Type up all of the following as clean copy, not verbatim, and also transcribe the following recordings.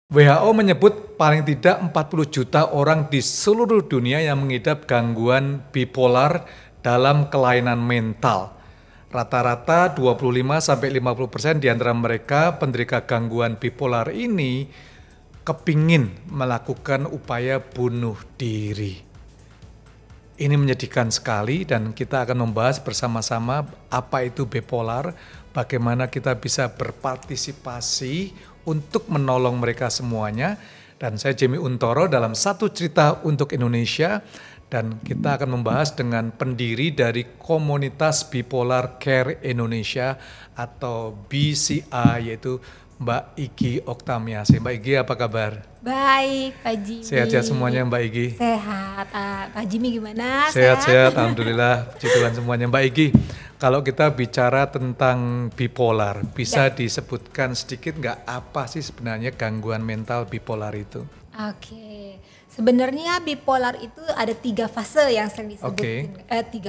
WHO menyebut paling tidak 40 juta orang di seluruh dunia yang mengidap gangguan bipolar dalam kelainan mental. Rata-rata 25-50% di antara mereka penderita gangguan bipolar ini kepingin melakukan upaya bunuh diri. Ini menyedihkan sekali dan kita akan membahas bersama-sama apa itu bipolar, bagaimana kita bisa berpartisipasi untuk menolong mereka semuanya. Dan saya Jimmy Untoro dalam Satu Cerita untuk Indonesia, dan kita akan membahas dengan pendiri dari komunitas Bipolar Care Indonesia atau BCA, yaitu Mbak Igi Oktamiasi. Mbak Igi, apa kabar? Baik, Pak Jimmy. Sehat-sehat semuanya Mbak Igi? Sehat. Pak Jimmy gimana? Sehat-sehat, alhamdulillah. Puji Tuhan semuanya. Mbak Igi, kalau kita bicara tentang bipolar, bisa disebutkan sedikit nggak apa sih sebenarnya gangguan mental bipolar itu? Oke. Sebenarnya bipolar itu ada 3 fase yang sering disebutkan. 3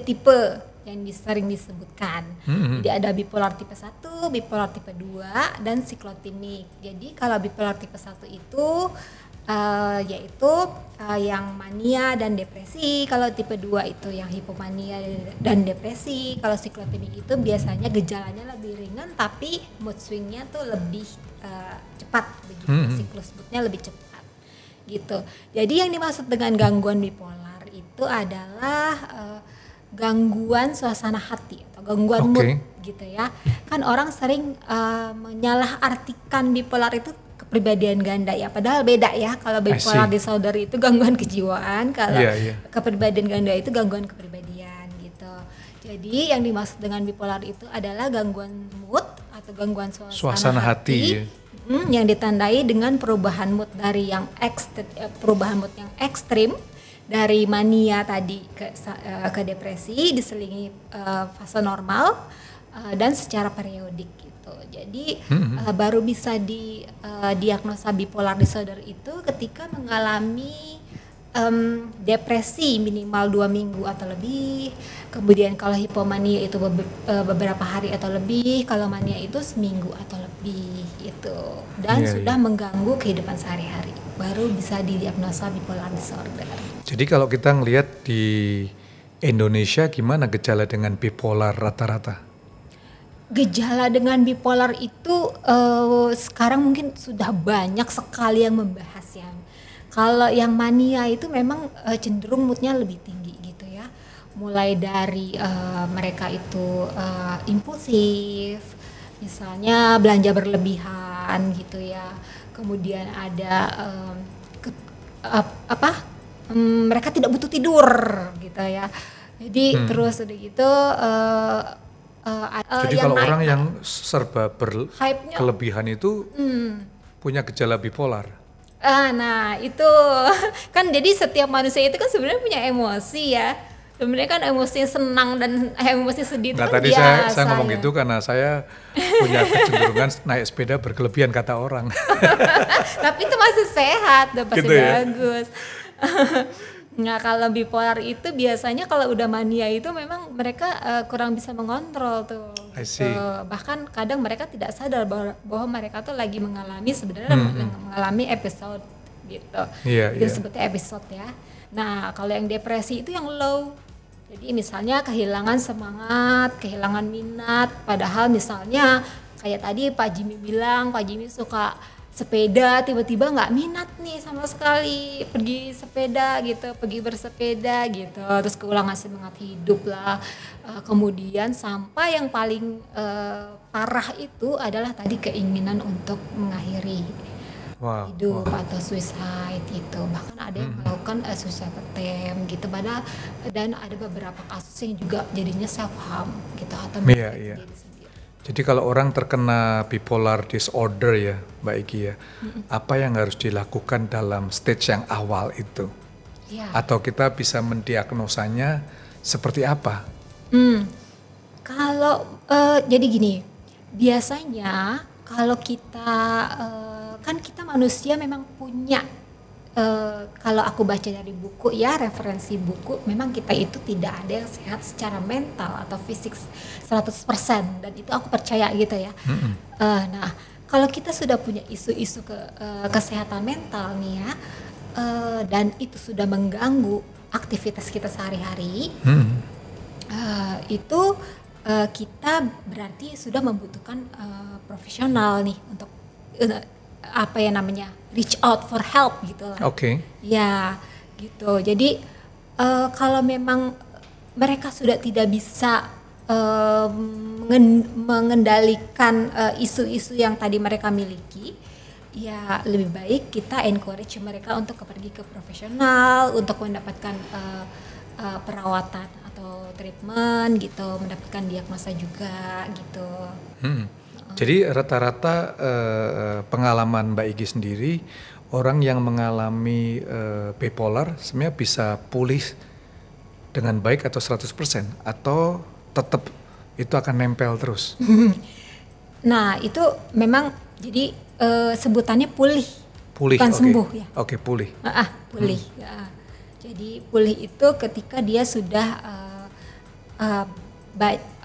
tipe yang sering disebutkan. Jadi ada bipolar tipe 1, bipolar tipe 2, dan siklotimik. Jadi kalau bipolar tipe 1 itu yaitu yang mania dan depresi. Kalau tipe 2 itu yang hipomania dan depresi. Kalau siklotimik itu biasanya gejalanya lebih ringan tapi mood swingnya tuh lebih cepat begitu. Siklus moodnya lebih cepat gitu. Jadi yang dimaksud dengan gangguan bipolar itu adalah gangguan suasana hati atau gangguan mood gitu ya. Kan orang sering menyalahartikan bipolar itu kepribadian ganda ya, padahal beda ya. Kalau bipolar disorder itu gangguan kejiwaan, kalau kepribadian ganda itu gangguan kepribadian gitu. Jadi yang dimaksud dengan bipolar itu adalah gangguan mood atau gangguan suasana hati. Yang ditandai dengan perubahan mood dari yang ekstrim dari mania tadi ke depresi diselingi fase normal dan secara periodik gitu. Jadi baru bisa diagnosa bipolar disorder itu ketika mengalami depresi minimal 2 minggu atau lebih. Kemudian kalau hipomania itu beberapa hari atau lebih, kalau mania itu seminggu atau lebih gitu. Dan sudah mengganggu kehidupan sehari-hari, baru bisa didiagnosa bipolar disorder. Jadi kalau kita ngelihat di Indonesia, gimana gejala dengan bipolar rata-rata? Gejala dengan bipolar itu sekarang mungkin sudah banyak sekali yang membahas ya. Kalau yang mania itu memang cenderung moodnya lebih tinggi gitu ya. Mulai dari mereka itu impulsif, misalnya belanja berlebihan gitu ya. Kemudian ada mereka tidak butuh tidur gitu ya. Jadi terus udah gitu. Jadi kalau orang yang serba berkelebihan itu punya gejala bipolar. Nah itu kan jadi setiap manusia itu kan sebenarnya punya emosi ya. Sebenarnya kan emosi senang dan emosi sedih itu kan tadi biasa. saya ngomong gitu karena saya punya kecenderungan naik sepeda berkelebihan kata orang. Tapi itu masih sehat, udah pasti gitu ya? bagus. Nah kalau bipolar itu biasanya kalau udah mania itu memang mereka kurang bisa mengontrol tuh. Bahkan kadang mereka tidak sadar bahwa mereka tuh lagi mengalami sebenarnya mengalami episode gitu. Itu disebutnya episode ya. Nah kalau yang depresi itu yang low. Jadi misalnya kehilangan semangat, kehilangan minat. Padahal misalnya kayak tadi Pak Jimmy bilang, Pak Jimmy suka sepeda, tiba-tiba nggak minat nih sama sekali pergi sepeda gitu, pergi bersepeda gitu, terus keulangan semangat hidup lah. Kemudian sampai yang paling parah itu adalah tadi keinginan untuk mengakhiri hidup atau suicide itu. Bahkan ada yang melakukan suicide attempt gitu, dan ada beberapa kasus yang juga jadinya self harm gitu atau Jadi kalau orang terkena bipolar disorder ya Mbak Igi ya, apa yang harus dilakukan dalam stage yang awal itu? Atau kita bisa mendiagnosanya seperti apa? Kalau jadi gini, biasanya kalau kita kan kita manusia memang punya kalau aku baca dari buku ya, referensi buku, memang kita itu tidak ada yang sehat secara mental atau fisik 100%, dan itu aku percaya gitu ya. Nah kalau kita sudah punya isu-isu kesehatan mental nih ya, dan itu sudah mengganggu aktivitas kita sehari-hari, itu kita berarti sudah membutuhkan profesional nih untuk apa ya namanya, reach out for help gitu lah. Oke. Ya gitu. Jadi kalau memang mereka sudah tidak bisa mengendalikan isu-isu yang tadi mereka miliki, ya lebih baik kita encourage mereka untuk pergi ke profesional untuk mendapatkan perawatan atau treatment gitu, mendapatkan diagnosa juga gitu. Jadi rata-rata pengalaman Mbak Igi sendiri, orang yang mengalami bipolar sebenarnya bisa pulih dengan baik atau 100% atau tetap itu akan nempel terus? Nah itu memang jadi sebutannya pulih, bukan okay. sembuh ya. Oke, pulih. Pulih. Ya. Jadi pulih itu ketika dia sudah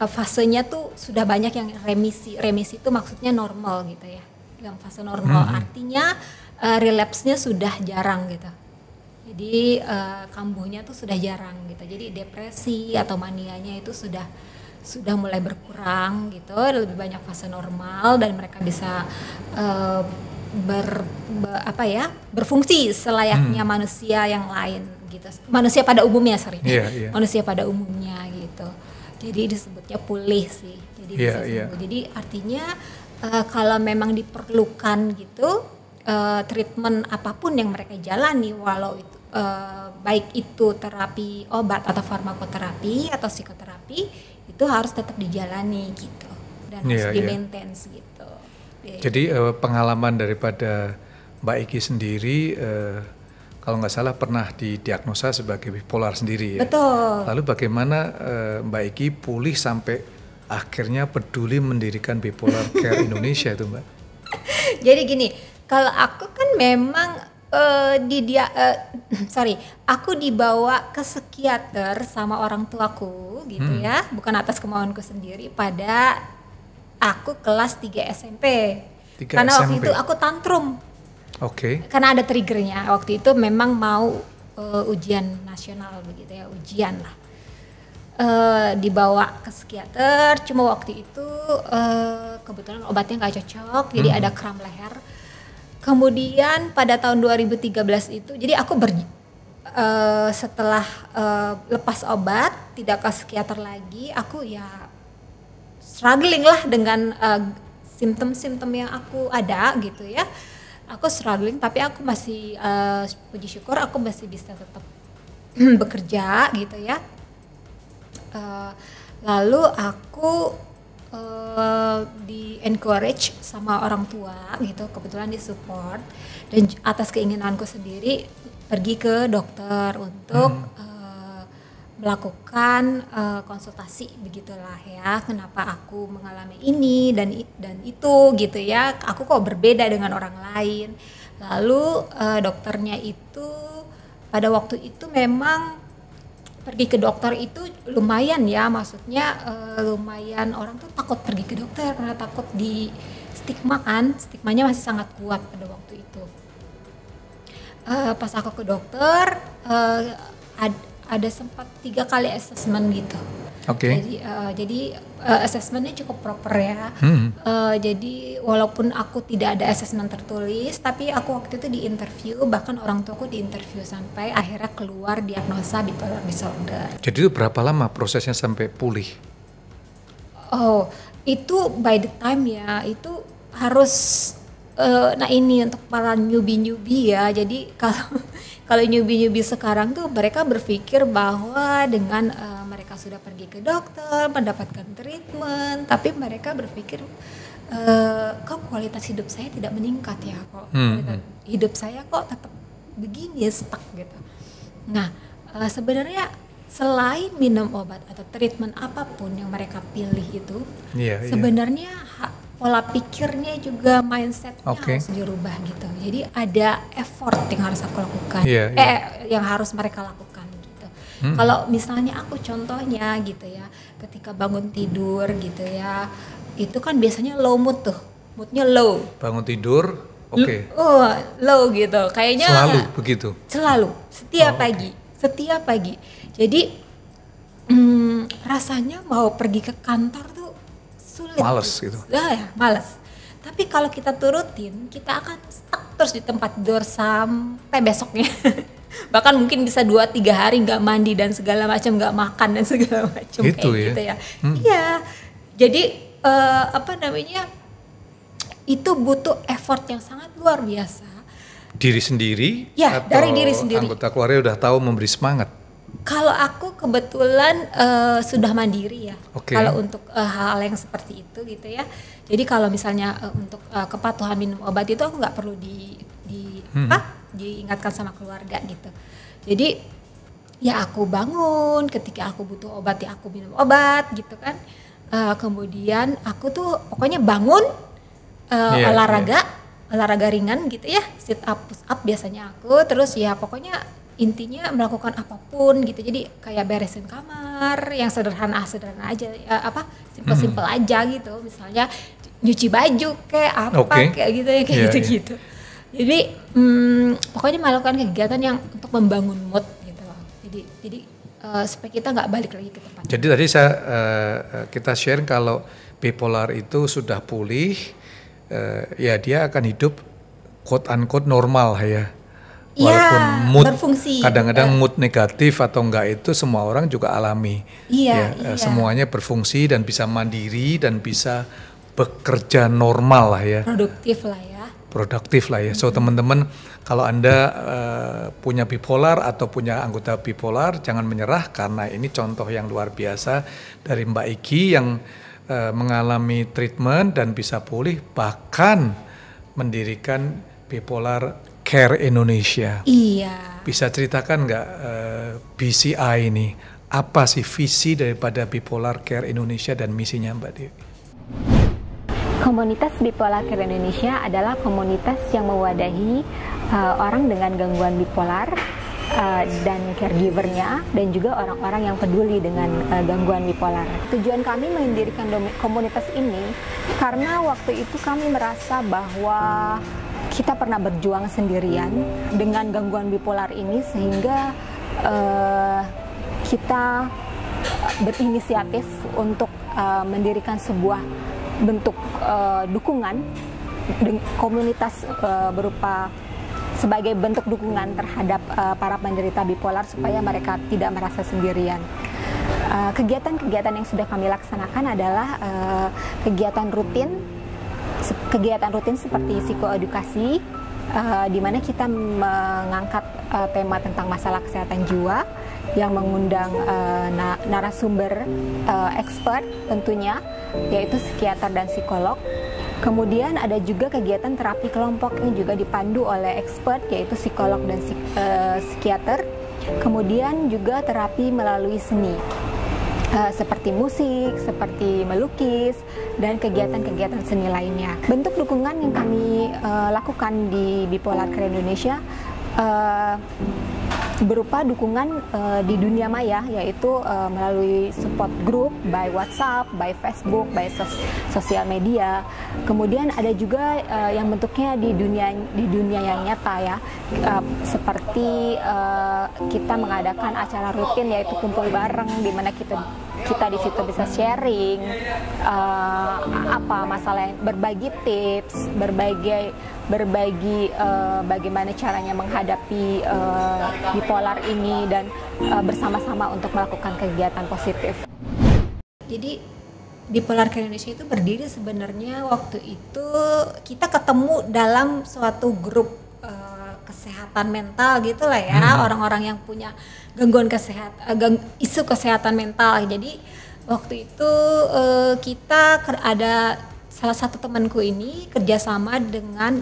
fasenya tuh sudah banyak yang remisi. Remisi itu maksudnya normal gitu ya. Yang fase normal artinya relapse-nya sudah jarang gitu. Jadi kambuhnya tuh sudah jarang gitu. Jadi depresi atau manianya itu sudah mulai berkurang gitu, lebih banyak fase normal dan mereka bisa berfungsi selayaknya manusia yang lain gitu. Manusia pada umumnya, manusia pada umumnya gitu. Jadi disebutnya pulih sih. Jadi bisa sembuh. Jadi artinya kalau memang diperlukan gitu treatment apapun yang mereka jalani, walau itu baik itu terapi obat atau farmakoterapi atau psikoterapi, itu harus tetap dijalani gitu dan harus di-maintain gitu. Jadi pengalaman daripada Mbak Igi sendiri kalau nggak salah pernah didiagnosa sebagai bipolar sendiri ya. Betul. Lalu bagaimana Mbak Igi pulih sampai akhirnya peduli mendirikan Bipolar Care Indonesia itu, Mbak? Jadi gini, kalau aku kan memang aku dibawa ke psikiater sama orang tuaku gitu ya, bukan atas kemauanku sendiri pada aku kelas 3 SMP. Karena waktu itu aku tantrum. Oke. Karena ada triggernya. Waktu itu memang mau ujian nasional begitu ya, ujian lah. Dibawa ke psikiater, cuma waktu itu kebetulan obatnya nggak cocok, jadi ada kram leher. Kemudian pada tahun 2013 itu, jadi aku setelah lepas obat, tidak ke psikiater lagi, aku ya struggling lah dengan simptom-simptom yang aku ada gitu ya. Aku struggling, tapi aku masih puji syukur aku masih bisa tetap bekerja gitu ya. Lalu aku di encourage sama orang tua gitu, kebetulan di support dan atas keinginanku sendiri pergi ke dokter untuk melakukan konsultasi begitulah ya, kenapa aku mengalami ini dan itu gitu ya, aku kok berbeda dengan orang lain. Lalu dokternya itu pada waktu itu memang pergi ke dokter itu lumayan ya, maksudnya lumayan orang tuh takut pergi ke dokter karena takut di stigma kan, stigmanya masih sangat kuat pada waktu itu. Pas aku ke dokter ada sempat 3 kali assessment gitu. Oke. Jadi assessmentnya cukup proper ya. Jadi walaupun aku tidak ada assessment tertulis, tapi aku waktu itu di interview, bahkan orang tuaku di interview sampai akhirnya keluar diagnosa bipolar disorder. Jadi itu berapa lama prosesnya sampai pulih? Oh, itu by the time ya, itu harus nah ini untuk para newbie ya. Jadi kalau newbie sekarang tuh mereka berpikir bahwa dengan mereka sudah pergi ke dokter mendapatkan treatment, tapi mereka berpikir kok kualitas hidup saya tidak meningkat ya, kok kualitas hidup saya kok tetap begini, stuck gitu. Nah sebenarnya selain minum obat atau treatment apapun yang mereka pilih itu, sebenarnya pola pikirnya juga mindsetnya harus dirubah gitu. Jadi ada effort yang harus aku lakukan, yang harus mereka lakukan gitu. Kalau misalnya aku contohnya gitu ya, ketika bangun tidur gitu ya, itu kan biasanya low mood tuh. moodnya low. Bangun tidur, oke. Low gitu. Kayaknya selalu begitu. Selalu, setiap pagi. Jadi rasanya mau pergi ke kantor tuh sulit. Males gitu. Ya, males. Tapi kalau kita turutin, kita akan stuck terus di tempat tidur sampai besoknya. Bahkan mungkin bisa 2-3 hari nggak mandi dan segala macam, nggak makan dan segala macam gitu gitu ya. Iya. Jadi itu butuh effort yang sangat luar biasa. Diri sendiri? Ya, atau dari diri sendiri. Anggota keluarga udah tahu memberi semangat? Kalau aku kebetulan sudah mandiri ya. Okay. Kalau untuk hal yang seperti itu gitu ya. Jadi kalau misalnya untuk kepatuhan minum obat itu aku nggak perlu diingatkan sama keluarga gitu. Jadi ya aku bangun ketika aku butuh obat ya aku minum obat gitu kan. Kemudian aku tuh pokoknya bangun olahraga ringan gitu ya, sit up push up biasanya aku, terus ya pokoknya intinya melakukan apapun gitu. Jadi kayak beresin kamar yang sederhana aja ya, simple aja gitu, misalnya nyuci baju kayak kayak gitu ya gitu. Jadi pokoknya melakukan kegiatan yang untuk membangun mood gitu loh. Jadi supaya kita nggak balik lagi ke tempat. Jadi tadi kita share kalau bipolar itu sudah pulih, ya dia akan hidup quote unquote normal ya. Walaupun mood berfungsi. Kadang-kadang mood negatif atau enggak itu semua orang juga alami. Iya. Semuanya berfungsi dan bisa mandiri dan bisa bekerja normal lah ya. Produktif lah ya. So teman-teman, kalau Anda punya bipolar atau punya anggota bipolar, jangan menyerah karena ini contoh yang luar biasa dari Mbak Iki yang mengalami treatment dan bisa pulih, bahkan mendirikan Bipolar Care Indonesia. Iya. Bisa ceritakan nggak BCI ini, apa sih visi daripada Bipolar Care Indonesia dan misinya Mbak Dewi? Komunitas Bipolar Care Indonesia adalah komunitas yang mewadahi orang dengan gangguan bipolar dan caregivernya, dan juga orang-orang yang peduli dengan gangguan bipolar. Tujuan kami mendirikan komunitas ini karena waktu itu kami merasa bahwa kita pernah berjuang sendirian dengan gangguan bipolar ini, sehingga kita berinisiatif untuk mendirikan sebuah bentuk dukungan komunitas berupa sebagai bentuk dukungan terhadap para penderita bipolar supaya mereka tidak merasa sendirian. Kegiatan-kegiatan yang sudah kami laksanakan adalah kegiatan rutin seperti psikoedukasi, di mana kita mengangkat tema tentang masalah kesehatan jiwa yang mengundang narasumber expert tentunya, yaitu psikiater dan psikolog. Kemudian ada juga kegiatan terapi kelompok yang juga dipandu oleh expert, yaitu psikolog dan psikiater. Kemudian juga terapi melalui seni, seperti musik, seperti melukis, dan kegiatan-kegiatan seni lainnya. Bentuk dukungan yang kami lakukan di Bipolar Care Indonesia berupa dukungan di dunia maya, yaitu melalui support group, by WhatsApp, by Facebook, by sosial media. Kemudian ada juga yang bentuknya di dunia yang nyata ya, seperti kita mengadakan acara rutin yaitu kumpul bareng, di mana kita di situ bisa sharing apa masalah, berbagi tips, berbagi bagaimana caranya menghadapi bipolar ini, dan bersama-sama untuk melakukan kegiatan positif. Jadi Bipolar Care Indonesia itu berdiri sebenarnya waktu itu kita ketemu dalam suatu grup kesehatan mental gitulah ya, orang-orang yang punya gangguan isu kesehatan mental. Jadi waktu itu kita ada salah satu temanku ini kerjasama dengan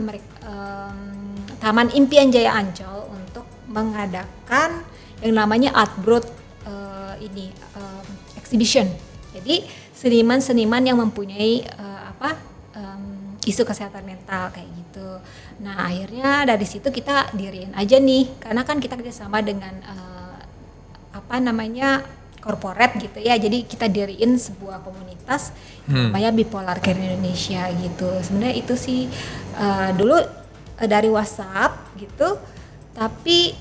Taman Impian Jaya Ancol untuk mengadakan yang namanya Artbrut exhibition. Jadi seniman-seniman yang mempunyai isu kesehatan mental kayak gitu. Nah akhirnya dari situ kita diriin aja nih, karena kan kita kerjasama dengan corporate gitu ya. Jadi kita diriin sebuah komunitas namanya Bipolar Care Indonesia gitu. Sebenarnya itu sih dulu dari WhatsApp gitu, tapi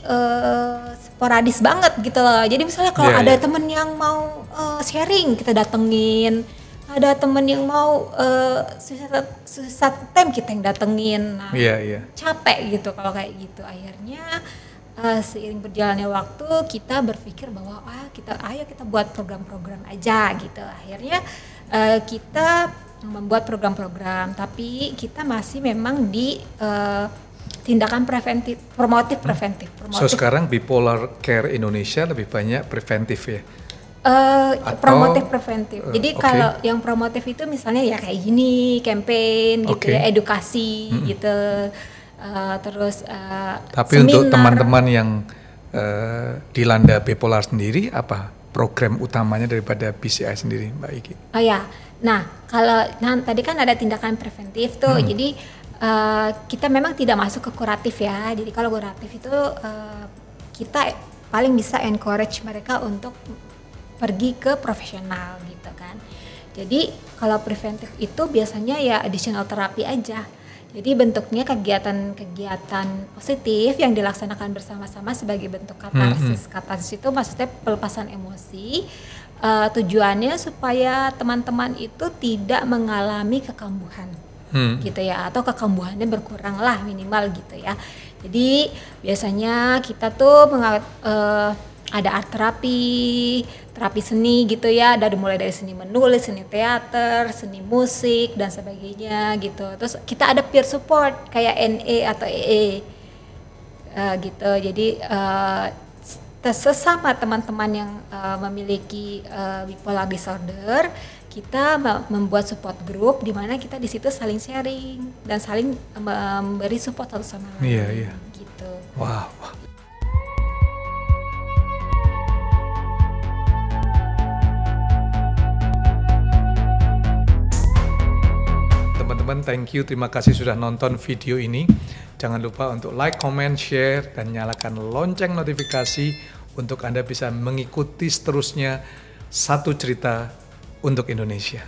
sporadis banget gitu loh. Jadi misalnya kalau ada temen yang mau sharing, kita datengin. Ada temen yang mau susah tem, kita yang datengin. Nah, capek gitu kalau kayak gitu. Akhirnya seiring berjalannya waktu kita berpikir bahwa ayo kita buat program-program aja gitu. Akhirnya kita membuat program-program, tapi kita masih memang di tindakan promotif preventif. So sekarang Bipolar Care Indonesia lebih banyak preventif ya? Promotif preventif. Jadi kalau yang promotif itu misalnya ya kayak gini, campaign gitu ya, edukasi gitu. Terus tapi seminar. Untuk teman-teman yang dilanda bipolar sendiri, apa program utamanya daripada BCI sendiri, Mbak Iki? Oh ya, nah kalau tadi kan ada tindakan preventif tuh, jadi kita memang tidak masuk ke kuratif ya. Jadi kalau kuratif itu kita paling bisa encourage mereka untuk pergi ke profesional gitu kan. Jadi kalau preventif itu biasanya ya additional terapi aja. Jadi bentuknya kegiatan positif yang dilaksanakan bersama-sama sebagai bentuk katarsis. Katarsis itu maksudnya pelepasan emosi. Tujuannya supaya teman-teman itu tidak mengalami kekambuhan gitu ya, atau kekambuhannya berkurang lah minimal gitu ya. Jadi biasanya kita tuh ada art terapi seni gitu ya, mulai dari seni menulis, seni teater, seni musik dan sebagainya gitu. Terus kita ada peer support kayak NE atau EE gitu. Jadi sesama teman-teman yang memiliki bipolar disorder, kita membuat support group di mana kita di situ saling sharing dan saling memberi support satu sama lain. Iya. Gitu. Wow. Teman-teman, thank you, terima kasih sudah nonton video ini. Jangan lupa untuk like, comment, share, dan nyalakan lonceng notifikasi untuk Anda bisa mengikuti seterusnya satu cerita untuk Indonesia.